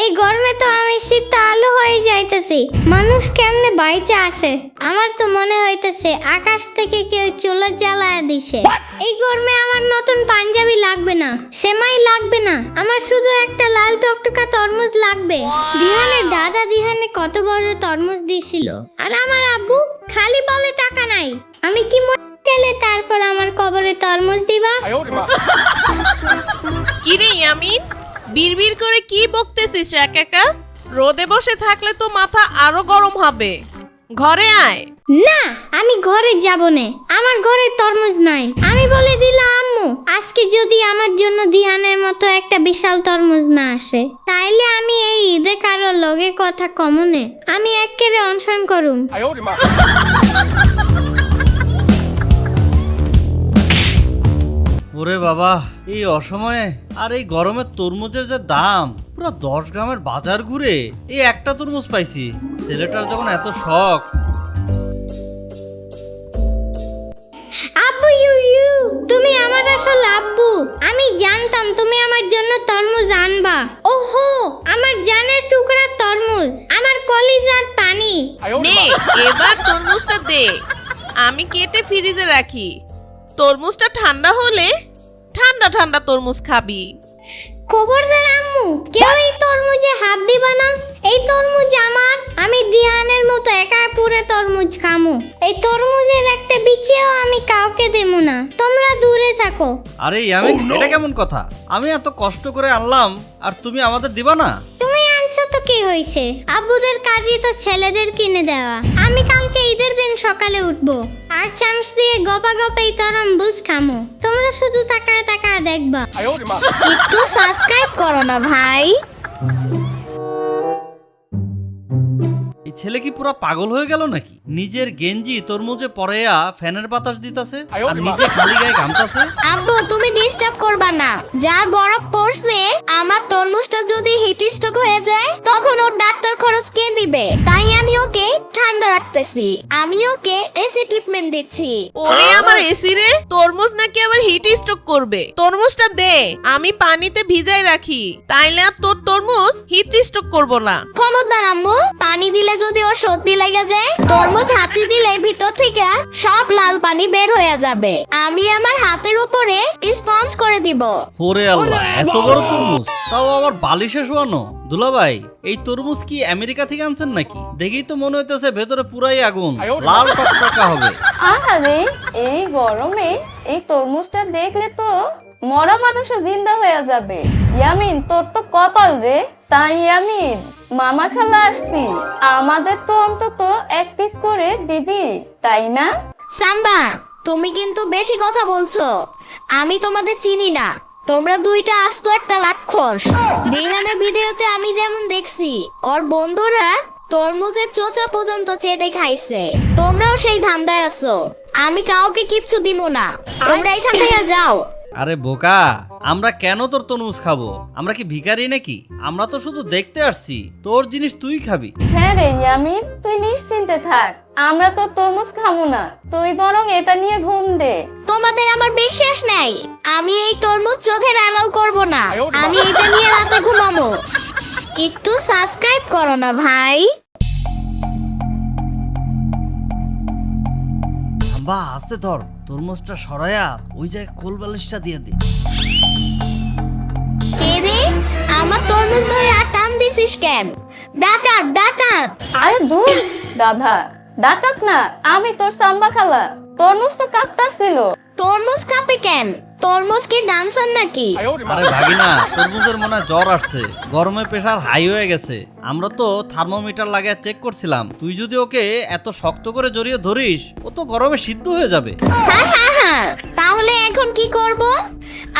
এই গরমে তো আমি শীত আলো হয়ে যাইতেছি। মানুষ কেমনে বাইচে আছে? আমার তো মনে হইতেছে আকাশ থেকে কেউ চুলা জ্বালায় দিছে। এই গরমে আমার নতুন পাঞ্জাবি লাগবে না, সেমাই লাগবে না, আমার শুধু একটা লাল টকটকা তরমুজ লাগবে। দিহানের দাদা দিহানে কত বড় তরমুজ দিছিল, আর আমার আব্বু খালি বলে টাকা নাই। আমি কি গেলে তারপর আমার কবরে তরমুজ দিবা? কি রে ইয়ামিন, বিড়বিড় করে কি বকতেছিস একা? রোদে বসে থাকলে তো মাথা আরো গরম হবে। ঘরে আয়। না, আমি ঘরে যাব না, আমার ঘরে তরমুজ নাই। আমি বলে দিলাম আম্মু, আজকে যদি আমার জন্য দিহানের মতো একটা বিশাল তরমুজ না আসে, তাইলে আমি এই ঈদে কারো লগে কথা কমনে আমি একেবারে অনশন করুম। ওরে বাবা, এই অসময়ে আর এই গরমের তরমুজের যে দাম, পুরো 10 গ্রামের বাজার ঘুরে এই একটা তরমুজ পাইছি। ছেলেটার যখন এত শখ। আব্বু তুমি আমার আসল আব্বু। আমি জানতাম তুমি আমার জন্য তরমুজ আনবা। ওহো, আমার জানের টুকরা তরমুজ, আমার কলিজার পানি। নে এবার তরমুজটা দে, আমি কেটে ফ্রিজে রাখি। তরমুজটা ঠান্ডা হলে ঠান্ডা ঠান্ডা তরমুজ খাবি। খবরদার আম্মু, কেউ এই তরমুজে হাত দিবা না। এই তরমুজ আমার, আমি দিহানের মতো একা পুরো তরমুজ খামু। এই তরমুজের একটা বিচিও আমি কাউকে দেবো না, তোমরা দূরে থাকো। আরে ইয়ামিন, এটা কেমন কথা? আমি এত কষ্ট করে আনলাম আর তুমি আমাদের দিবা না? তুমি আনছো তো কি হইছে, আব্বুদের কাজই তো ছেলেদের কিনে দেওয়া। আমি কালকে ঈদের দিন সকালে উঠবো আর চামচ দিয়ে গপা গপাই তরমুজ খামু। তোমরা শুধু তাকায় তাকায় দেখবা। একটু সাবস্ক্রাইব করো না ভাই। এই ছেলে কি পুরা পাগল হয়ে গেল নাকি? নিজের গেঞ্জি তরমুজে পরেয়া ফ্যানের বাতাস দিতাছে আর নিজে খালি গায়ে ঘামতাছে। আব্বু তুমি ডিস্টার্ব করবা না, যা বরফ পড়ছে, আমার তরমুজটা যদি হিট স্ট্রোক হয়ে যায় তখন ওর ডাক্তার খরচ কে দিবে? তাই আমি ওকে ঠান্ডা রাখতেছি, আমি ওকে এসি ট্রিটমেন্ট দিচ্ছি। ওরে আমার এসি রে, তরমুজ নাকি আবার হিট স্ট্রোক করবে। তরমুজটা দে, আমি পানিতে ভিজাই রাখি, তাইলে আর তোর তরমুজ হিট স্ট্রোক করবো না। খবরদার আম্মু, পানি দিলে যদি ওর সর্দি লেগে যায়, তরমুজ হাঁচি দিলে ভিতর থেকে সব লাল পানি বের হয়ে যাবে। আমি আমার হাতের উপরে স্পঞ্জ করে দিব। ওরে আল্লাহ, এত বড় তরমুজ, তাও আবার বালিশে শোয়ানো। দুলাভাই, এই তরমুজ কি আমেরিকা থেকে আনছেন নাকি? দেখেই তো মনে হইতেছে ভেতরে পুরাই আগুন, লাল টকটকা হবে। আহারে, এই গরমে এই তরমুজটা দেখলে তো মরা মানুষও জিন্দা হয়ে যাবে। ইয়ামিন, তোর তো কপাল রে। তাই ইয়ামিন, মামা খালা আসছি, আমাদের তো অন্তত এক পিস করে দিবি, তাই না? সাম্বা, তুমি কিন্তু বেশি কথা বলছো। আমি তোমাদের চিনি না, তোমরা দুইটা আস্ত একটা রাক্ষস। দিহানের ভিডিওতে আমি যেমন দেখছি, ওর বন্ধুরা তরমুজের চোচা পর্যন্ত চেটে খাইছে। তোমরাও সেই ধান্দায় আছো। আমি কাউকে কিচ্ছু দিব না, তোমরা এখান থেকে যাও। আরে বোকা, আমরা কেন তোর তরমুজ খাবো? আমরা কি ভিখারি নাকি? আমরা তো শুধু দেখতে আসছি, তোর জিনিস তুই খাবি। হ্যাঁ রে ইয়ামিন, তুই নিশ্চিন্তে থাক, আমরা তো তরমুজ খাবো না। তুই বরং এটা নিয়ে ঘুম দে। তোমাদের আমার বিশ্বাস নাই, আমি এই তরমুজ চোখের আড়াল করব না। আমি এটা নিয়ে রাতে ঘুমাবো। একটু সাবস্ক্রাইব করো না ভাই। বা আস্তে ধর, তরমুজটা সরায়া ওই জায়গায় কোল বালিশটা দিয়ে দে। কে রে, আমার তরমুজ ধরে আর টান দিছিস কেন? ডাকাত ডাকাত। আরে দূর দাদা, ডাকাত না, আমি তোর সাম্বা খালা। তরমুজ তো কাঁপতাছিল। তরমুজ কাঁপে কেন? তরমুজ কি ডান্সার নাকি? আরে ভাগিনা, তরমুজের মনে হয় জ্বর আসছে, গরমে প্রেসার হাই হয়ে গেছে। আমরা তো থার্মোমিটার লাগিয়ে চেক করছিলাম। তুই যদি ওকে এত শক্ত করে জড়িয়ে ধরিস, ও তো গরমে সিদ্ধ হয়ে যাবে। হ্যাঁ হ্যাঁ হ্যাঁ, তাহলে এখন কি করব?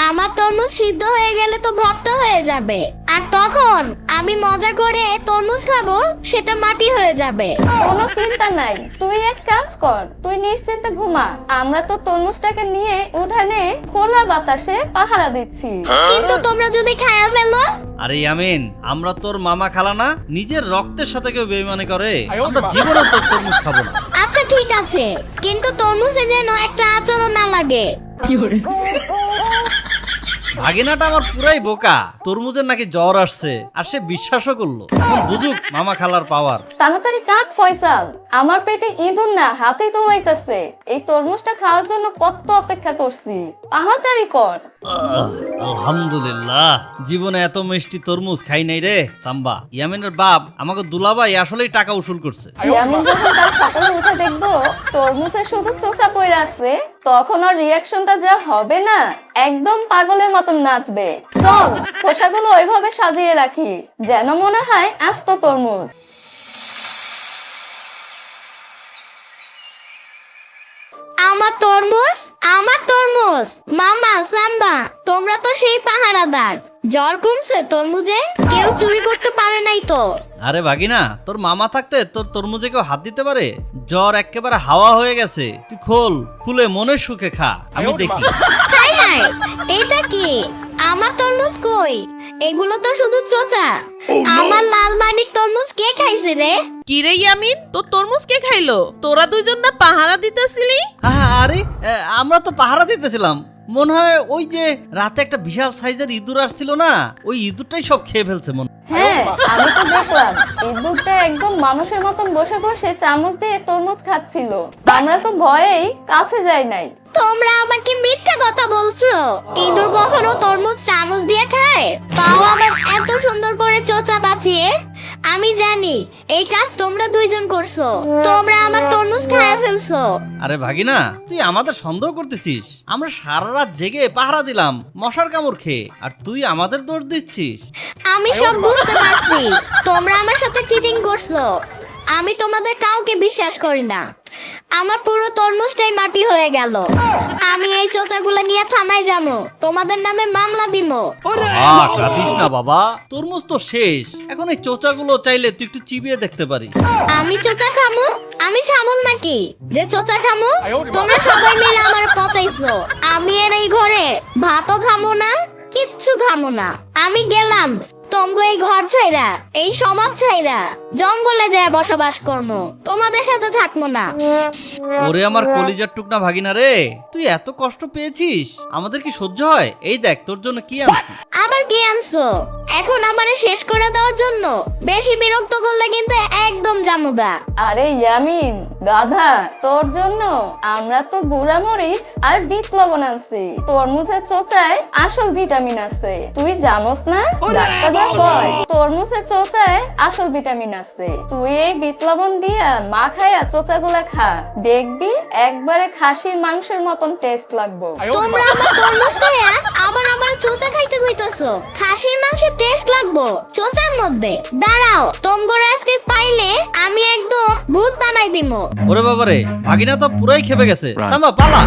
আমার তরমুজ সিদ্ধ হয়ে গেলে তো ভর্তা হয়ে যাবে, আর তখন আমি মজা করে তরমুজ খাবো, সেটা মাটি হয়ে যাবে। কোনো চিন্তা নাই, তুই এক কাজ কর, তুই নিশ্চিন্তে ঘুমা। আমরা তো তরমুজটাকে নিয়ে উঠানে খোলা বাতাসে পাহারা দিচ্ছি। কিন্তু তোমরা যদি খায়া ফেলো? আরে ইয়ামিন, আমরা তোর মামা খালা না? নিজের রক্তের সাথে কেউ বেইমানি করে? আমরা জীবনে তোর তরমুজ খাবো না। আচ্ছা ঠিক আছে, কিন্তু তরমুজে যেন একটা আচরণ না লাগে। ভাগিনাটা আমার পুরাই বোকা, তরমুজের নাকি জ্বর আসছে আর সে বিশ্বাসও করলো। এখন বুঝুক মামা খালার পাওয়ার। তাড়াতাড়ি কাট ফয়সাল, আমার পেটে ইঁদুর না হাতেই দৌড়াইতেছে। এই তরমুজটা খাওয়ার জন্য কত অপেক্ষা করছি, তাড়াতাড়ি কর। আলহামদুলিল্লাহ, জীবনে এত মিষ্টি তরমুজ খাই নাই রে সাম্বা। ইয়ামিনের বাপ আমাকে দুলাভাই আসলেই টাকা উসুল করছে। আমি যখন তার সকালে উঠে দেখবো তরমুজে শুধু চোষা পড়ে আছে, তখন ওর রিয়াকশনটা যা হবে না, একদম পাগলের মতন নাচবে। চল খোসাগুলো ওইভাবে সাজিয়ে রাখি যেন মনে হয় আস্ত তরমুজ। আমার তরমুজ, আমার তরমুজ। মামা সাম্বা, তোমরা তো সেই পাহারাদার। জ্বর কমছে তরমুজে? কেউ চুরি করতে পারে নাই তো? আরে ভাগিনা, তোর মামা থাকতে তোর তরমুজে কেউ হাত দিতে পারে? জ্বর একেবারে হাওয়া হয়ে গেছে। তুই খোল, খুলে মনের সুখে খা, আমি দেখি। হাই হাই, এটা কি? আমার তরমুজ কই? এগুলো তো শুধু চোচা। আমার লাল মানিক তরমুজ কে খাইছে রে? কি রে ইয়ামিন, তোর তরমুজ কে খাইলো? তোরা দুইজন না পাহারা দিতেছিলি? আরে আমরা তো পাহারা দিতেছিলাম। মনে হয় ওই যে রাতে একটা বিশাল সাইজের ইঁদুর আসছিল না, ওই ইঁদুরটাই সব খেয়ে ফেলছে মনে। হ্যাঁ, আমি তো দেখলাম ইঁদুরটা একদম মানুষের মতন বসে বসে চামচ দিয়ে তরমুজ খাচ্ছিল। আমরা তো ভয়েই কাছে যাই নাই। তোমরা আমাকে মিথ্যা কথা বলছো। ইঁদুর কখনো তরমুজ চামচ দিয়ে খায়? তাও আবার এত সুন্দর করে চোচা বাঁচিয়ে। আমি জানি এই কাজ তোমরা দুইজন করছো। তোমরা আমার তরমুজ খায় ফেলছো। আরে ভাগিনা, তুই আমাদের সন্দেহ করতেছিস? আমরা সারা রাত জেগে পাহারা দিলাম মশার কামড় খেয়ে, আর তুই আমাদের দোষ দিচ্ছিস? আমি সব বুঝতে পারছি। তোমরা আমার সাথে চিটিং করছো। আমি তোমাদের কাউকে বিশ্বাস করি না। আমার পুরো তরমুজটাই মাটি হয়ে গেল। আমি এই চোচাগুলো নিয়ে থানায় যাবো, তোমাদের নামে মামলা দিব। কাঁদিস না বাবা, তরমুজ তো শেষ। এখন এই চোচাগুলো চাইলে তুই একটু চিবিয়ে দেখতে পারিস। আমি চোচা খামু? আমি ছাগল নাকি যে চোচা খামু? তোমরা সবাই মিলে আমার পচাইছো। আমি এর এই ঘরে ভাতও খামু না, কিচ্ছু খামু না। আমি গেলাম তোমগো এই ঘর ছাইরা, এই সমাজ ছাইরা জঙ্গলে যায় বসবাস করবো। তোমাদের সাথে থাকবো না। ওরে আমার কলিজার টুকনা ভাগিনা রে, তুই এত কষ্ট পেয়েছিস, আমাদের কি সহ্য হয়? এই দেখ তোর জন্য কি আনছি। আবার কি আনছো? এখন আমারে শেষ করে দেওয়ার জন্য? বেশি বিরক্ত করলে কিন্তু একদম জামুদা। আরে ইয়ামিন গাধা, তোর জন্য আমরা তো গুঁড়া মরিচ আর বিট লবণ আনছি। তরমুজের চোচায় আসল ভিটামিন আছে, তুই জানোস না? ডাক্তাররা কয় তরমুজের চোচায় আসল ভিটামিন আছে। তুই এই বিট লবণ দিয়া মাখায়া চোচাগুলা খা, দেখবি একবারে খাসির মাংসের মতন টেস্ট লাগবে। তোমরা আমার তরমুজ খাইয়া আবার আমার চোচা খাইতে কইতাছো? খাসির মাংসের টেস্ট লাগবো চোচার মধ্যে? দাঁড়াও, তোমগো আজকে পাইলে আমি একদম ভূত বানাই দিমু। ওরে বাবারে, ভাগিনা তো পুরাই খেপে গেছে। সাম্বা পালা।